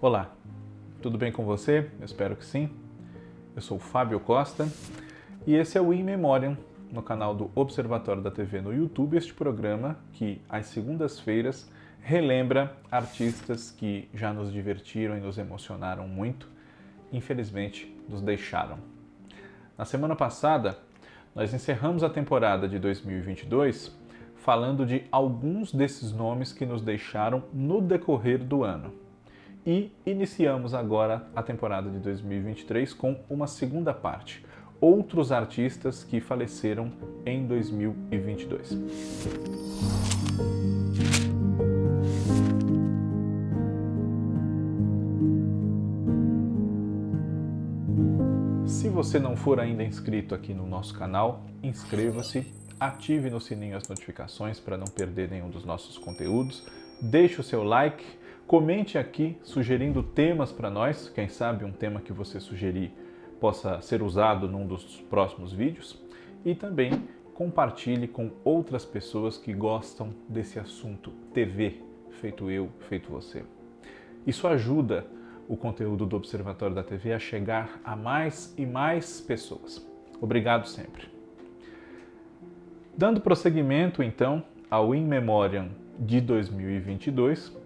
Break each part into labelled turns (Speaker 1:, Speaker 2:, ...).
Speaker 1: Olá, tudo bem com você? Eu espero que sim. Eu sou o Fábio Costa e esse é o In Memoriam, no canal do Observatório da TV no YouTube, este programa que, às segundas-feiras, relembra artistas que já nos divertiram e nos emocionaram muito, infelizmente nos deixaram. Na semana passada, nós encerramos a temporada de 2022 falando de alguns desses nomes que nos deixaram no decorrer do ano. E iniciamos agora a temporada de 2023 com uma segunda parte, outros artistas que faleceram em 2022. Se você não for ainda inscrito aqui no nosso canal, inscreva-se, ative no sininho as notificações para não perder nenhum dos nossos conteúdos, deixe o seu like, comente aqui sugerindo temas para nós, quem sabe um tema que você sugerir possa ser usado num dos próximos vídeos, e também compartilhe com outras pessoas que gostam desse assunto TV, feito eu, feito você. Isso ajuda o conteúdo do Observatório da TV a chegar a mais e mais pessoas. Obrigado sempre. Dando prosseguimento, então, ao In Memoriam de 2022,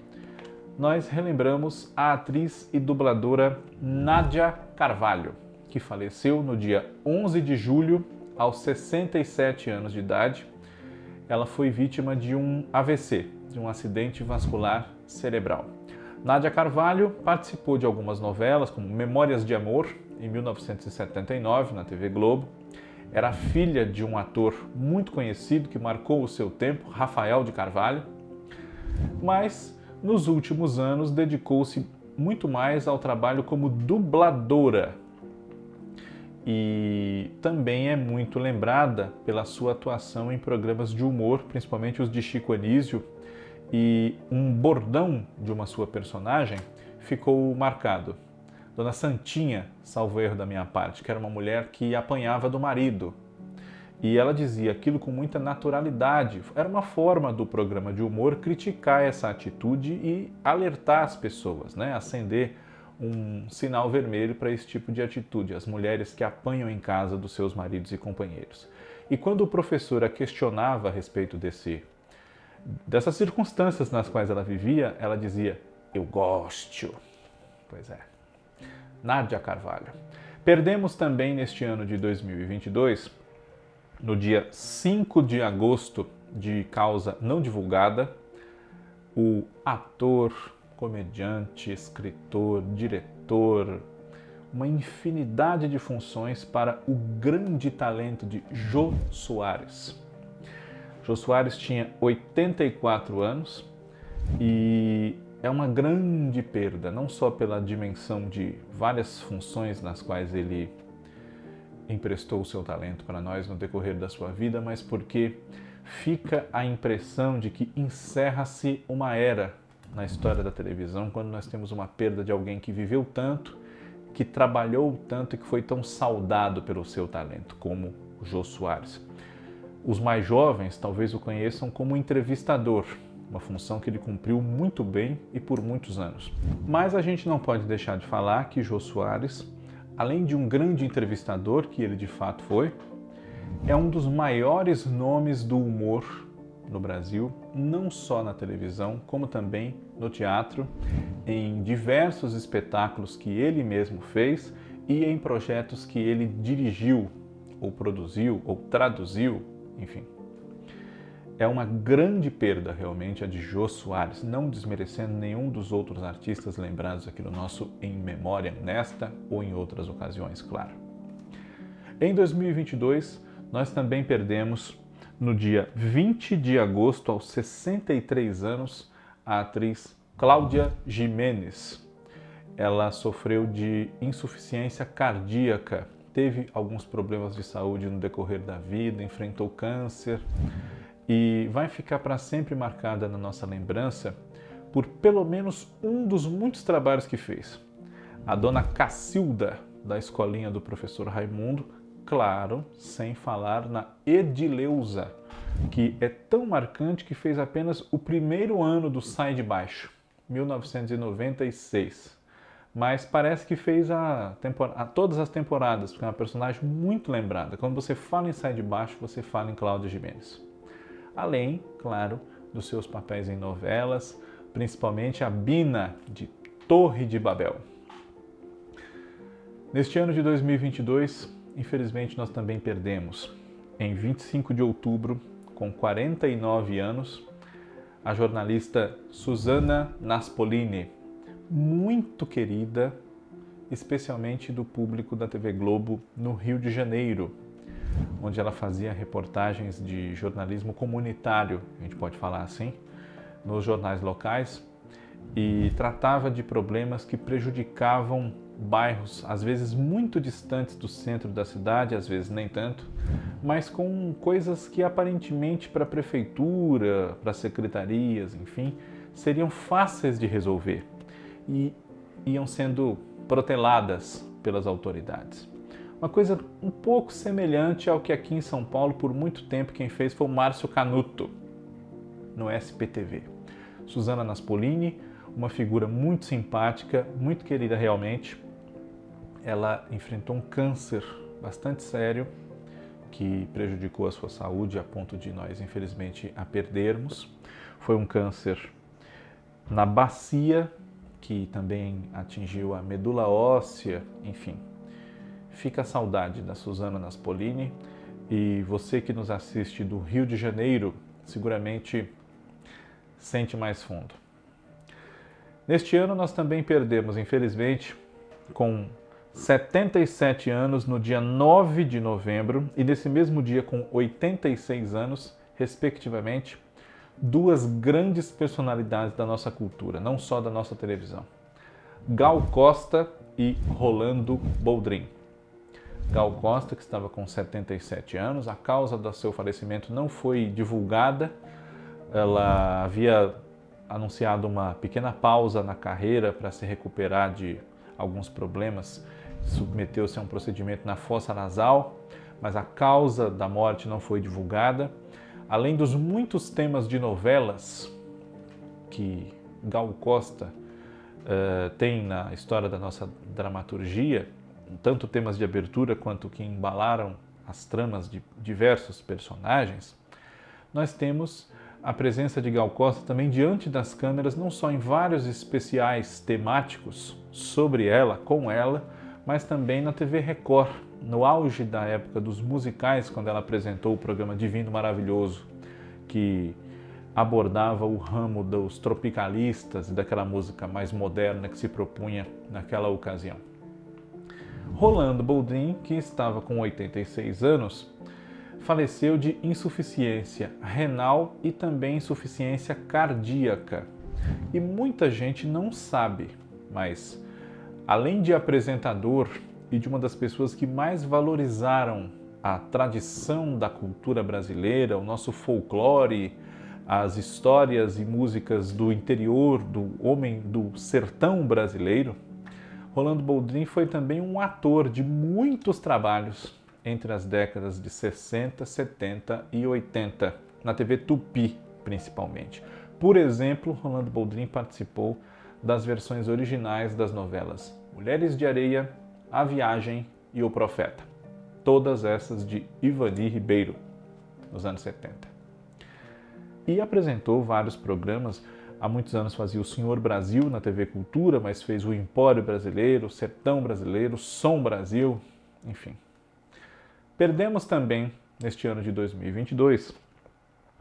Speaker 1: nós relembramos a atriz e dubladora Nádia Carvalho, que faleceu no dia 11 de julho, aos 67 anos de idade. Ela foi vítima de um AVC, de um acidente vascular cerebral. Nádia Carvalho participou de algumas novelas, como Memórias de Amor, em 1979, na TV Globo. Era filha de um ator muito conhecido que marcou o seu tempo, Rafael de Carvalho. Mas nos últimos anos, dedicou-se muito mais ao trabalho como dubladora e também é muito lembrada pela sua atuação em programas de humor, principalmente os de Chico Anísio, e um bordão de uma sua personagem ficou marcado. Dona Santinha, salvo erro da minha parte, que era uma mulher que apanhava do marido. E ela dizia aquilo com muita naturalidade. Era uma forma do programa de humor criticar essa atitude e alertar as pessoas, né? Acender um sinal vermelho para esse tipo de atitude, as mulheres que apanham em casa dos seus maridos e companheiros. E quando o professor a questionava a respeito dessas circunstâncias nas quais ela vivia, ela dizia, eu gosto. Pois é. Nádia Carvalho. Perdemos também neste ano de 2022, no dia 5 de agosto, de causa não divulgada, o ator, comediante, escritor, diretor, uma infinidade de funções para o grande talento de Jô Soares. Jô Soares tinha 84 anos e é uma grande perda, não só pela dimensão de várias funções nas quais ele emprestou o seu talento para nós no decorrer da sua vida, mas porque fica a impressão de que encerra-se uma era na história da televisão quando nós temos uma perda de alguém que viveu tanto, que trabalhou tanto e que foi tão saudado pelo seu talento, como o Jô Soares. Os mais jovens talvez o conheçam como entrevistador, uma função que ele cumpriu muito bem e por muitos anos. Mas a gente não pode deixar de falar que Jô Soares, além de um grande entrevistador, que ele de fato foi, é um dos maiores nomes do humor no Brasil, não só na televisão, como também no teatro, em diversos espetáculos que ele mesmo fez e em projetos que ele dirigiu, ou produziu, ou traduziu, enfim. É uma grande perda realmente a de Jô Soares, não desmerecendo nenhum dos outros artistas lembrados aqui no nosso In Memoriam, nesta ou em outras ocasiões, claro. Em 2022, nós também perdemos, no dia 20 de agosto, aos 63 anos, a atriz Cláudia Giménez. Ela sofreu de insuficiência cardíaca, teve alguns problemas de saúde no decorrer da vida, enfrentou câncer, e vai ficar para sempre marcada na nossa lembrança por pelo menos um dos muitos trabalhos que fez. A dona Cacilda, da escolinha do professor Raimundo, claro, sem falar na Edileuza, que é tão marcante que fez apenas o primeiro ano do Sai de Baixo, 1996. mas parece que fez todas as temporadas, porque é uma personagem muito lembrada. Quando você fala em Sai de Baixo, você fala em Cláudia Gimenez. Além, claro, dos seus papéis em novelas, principalmente a Bina de Torre de Babel. Neste ano de 2022, infelizmente nós também perdemos, em 25 de outubro, com 49 anos, a jornalista Susana Naspolini, muito querida, especialmente do público da TV Globo no Rio de Janeiro, onde ela fazia reportagens de jornalismo comunitário, a gente pode falar assim, nos jornais locais, e tratava de problemas que prejudicavam bairros, às vezes muito distantes do centro da cidade, às vezes nem tanto, mas com coisas que aparentemente para a prefeitura, para as secretarias, enfim, seriam fáceis de resolver e iam sendo proteladas pelas autoridades. Uma coisa um pouco semelhante ao que aqui em São Paulo, por muito tempo, quem fez foi o Márcio Canuto, no SPTV. Susana Naspolini, uma figura muito simpática, muito querida realmente. Ela enfrentou um câncer bastante sério que prejudicou a sua saúde a ponto de nós, infelizmente, a perdermos. Foi um câncer na bacia, que também atingiu a medula óssea, enfim. Fica a saudade da Susana Naspolini e você que nos assiste do Rio de Janeiro, seguramente sente mais fundo. Neste ano nós também perdemos, infelizmente, com 77 anos no dia 9 de novembro e nesse mesmo dia com 86 anos, respectivamente, duas grandes personalidades da nossa cultura, não só da nossa televisão. Gal Costa e Rolando Boldrin. Gal Costa, que estava com 77 anos, a causa do seu falecimento não foi divulgada. Ela havia anunciado uma pequena pausa na carreira para se recuperar de alguns problemas, submeteu-se a um procedimento na fossa nasal, mas a causa da morte não foi divulgada. Além dos muitos temas de novelas que Gal Costa tem na história da nossa dramaturgia, tanto temas de abertura quanto que embalaram as tramas de diversos personagens, nós temos a presença de Gal Costa também diante das câmeras, não só em vários especiais temáticos sobre ela, com ela, mas também na TV Record, no auge da época dos musicais, quando ela apresentou o programa Divino Maravilhoso, que abordava o ramo dos tropicalistas e daquela música mais moderna que se propunha naquela ocasião. Rolando Boldrin, que estava com 86 anos, faleceu de insuficiência renal e também insuficiência cardíaca. E muita gente não sabe, mas além de apresentador e de uma das pessoas que mais valorizaram a tradição da cultura brasileira, o nosso folclore, as histórias e músicas do interior, do homem do sertão brasileiro, Rolando Boldrin foi também um ator de muitos trabalhos entre as décadas de 60, 70 e 80, na TV Tupi, principalmente. Por exemplo, Rolando Boldrin participou das versões originais das novelas Mulheres de Areia, A Viagem e O Profeta. Todas essas de Ivani Ribeiro, nos anos 70. E apresentou vários programas. Há muitos anos fazia o Senhor Brasil na TV Cultura, mas fez o Empório Brasileiro, o Sertão Brasileiro, Som Brasil, enfim. Perdemos também, neste ano de 2022,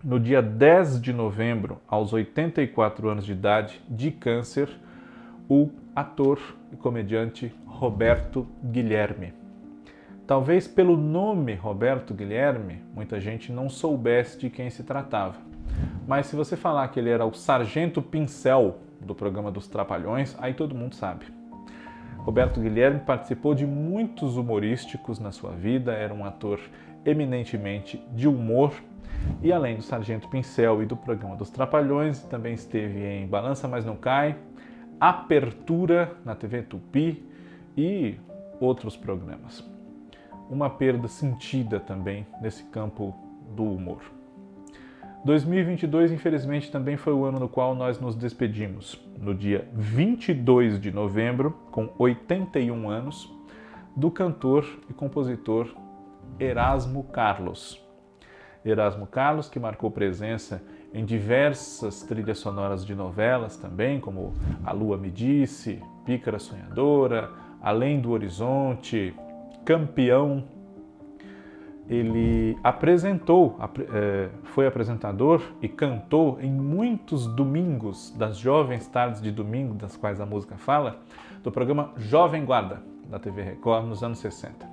Speaker 1: no dia 10 de novembro, aos 84 anos de idade, de câncer, o ator e comediante Roberto Guilherme. Talvez pelo nome Roberto Guilherme, muita gente não soubesse de quem se tratava. Mas se você falar que ele era o Sargento Pincel do programa dos Trapalhões, aí todo mundo sabe. Roberto Guilherme participou de muitos humorísticos na sua vida, era um ator eminentemente de humor e além do Sargento Pincel e do programa dos Trapalhões, também esteve em Balança Mas Não Cai, Apertura na TV Tupi e outros programas. Uma perda sentida também nesse campo do humor. 2022, infelizmente, também foi o ano no qual nós nos despedimos. No dia 22 de novembro, com 81 anos, do cantor e compositor Erasmo Carlos. Erasmo Carlos, que marcou presença em diversas trilhas sonoras de novelas também, como A Lua Me Disse, Pícara Sonhadora, Além do Horizonte, Campeão. Ele foi apresentador e cantou em muitos domingos, das jovens tardes de domingo, das quais a música fala, do programa Jovem Guarda, da TV Record, nos anos 60.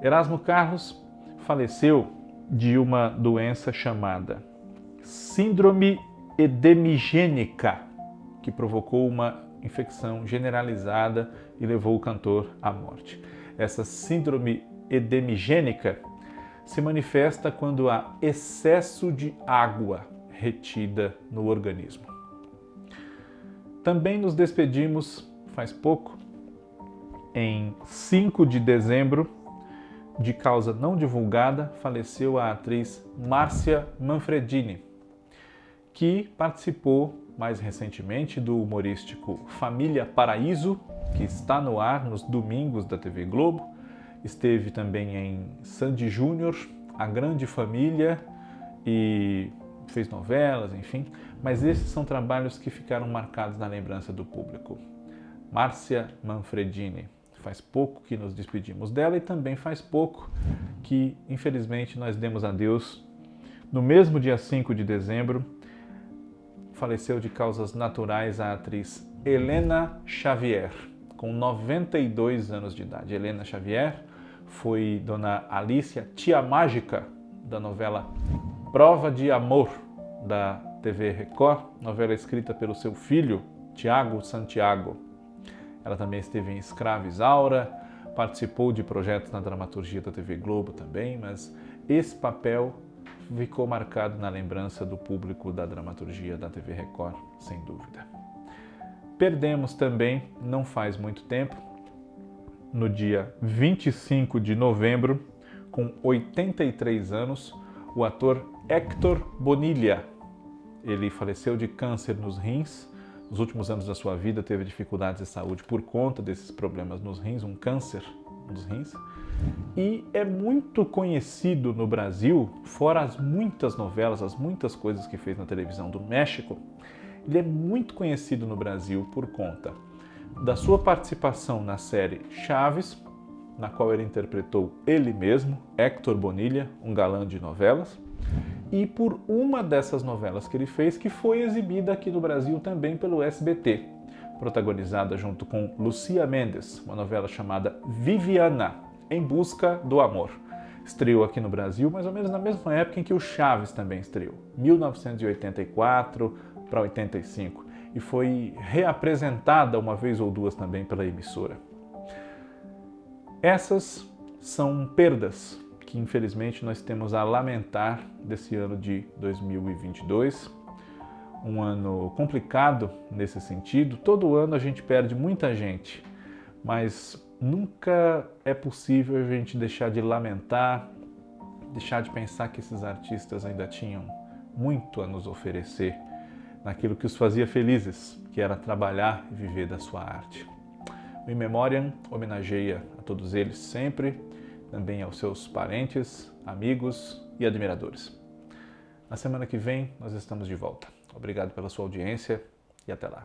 Speaker 1: Erasmo Carlos faleceu de uma doença chamada Síndrome Edemigênica, que provocou uma infecção generalizada e levou o cantor à morte. Essa síndrome edemigênica se manifesta quando há excesso de água retida no organismo. Também nos despedimos, faz pouco, em 5 de dezembro, de causa não divulgada, faleceu a atriz Márcia Manfredini, que participou mais recentemente do humorístico Família Paraíso, que está no ar nos domingos da TV Globo. Esteve também em Sandy Júnior, A Grande Família, e fez novelas, enfim. Mas esses são trabalhos que ficaram marcados na lembrança do público. Márcia Manfredini. Faz pouco que nos despedimos dela e também faz pouco que, infelizmente, nós demos adeus. No mesmo dia 5 de dezembro, faleceu de causas naturais a atriz Helena Xavier, com 92 anos de idade. Helena Xavier foi Dona Alicia, tia mágica da novela Prova de Amor, da TV Record, novela escrita pelo seu filho, Tiago Santiago. Ela também esteve em Escrava Isaura, participou de projetos na dramaturgia da TV Globo também, mas esse papel ficou marcado na lembrança do público da dramaturgia da TV Record, sem dúvida. Perdemos também, não faz muito tempo, no dia 25 de novembro, com 83 anos, o ator Héctor Bonilla. Ele faleceu de câncer nos rins. Nos últimos anos da sua vida teve dificuldades de saúde por conta desses problemas nos rins, um câncer nos rins. E é muito conhecido no Brasil, fora as muitas novelas, as muitas coisas que fez na televisão do México, ele é muito conhecido no Brasil por conta da sua participação na série Chaves, na qual ele interpretou ele mesmo, Héctor Bonilla, um galã de novelas, e por uma dessas novelas que ele fez, que foi exibida aqui no Brasil também pelo SBT, protagonizada junto com Lucía Méndez, uma novela chamada Viviana, Em Busca do Amor. Estreou aqui no Brasil mais ou menos na mesma época em que o Chaves também estreou, 1984 para 85, e foi reapresentada uma vez ou duas também pela emissora. Essas são perdas que infelizmente nós temos a lamentar desse ano de 2022, um ano complicado nesse sentido. Todo ano a gente perde muita gente, mas nunca é possível a gente deixar de lamentar, deixar de pensar que esses artistas ainda tinham muito a nos oferecer naquilo que os fazia felizes, que era trabalhar e viver da sua arte. O In Memoriam homenageia a todos eles sempre, também aos seus parentes, amigos e admiradores. Na semana que vem nós estamos de volta. Obrigado pela sua audiência e até lá.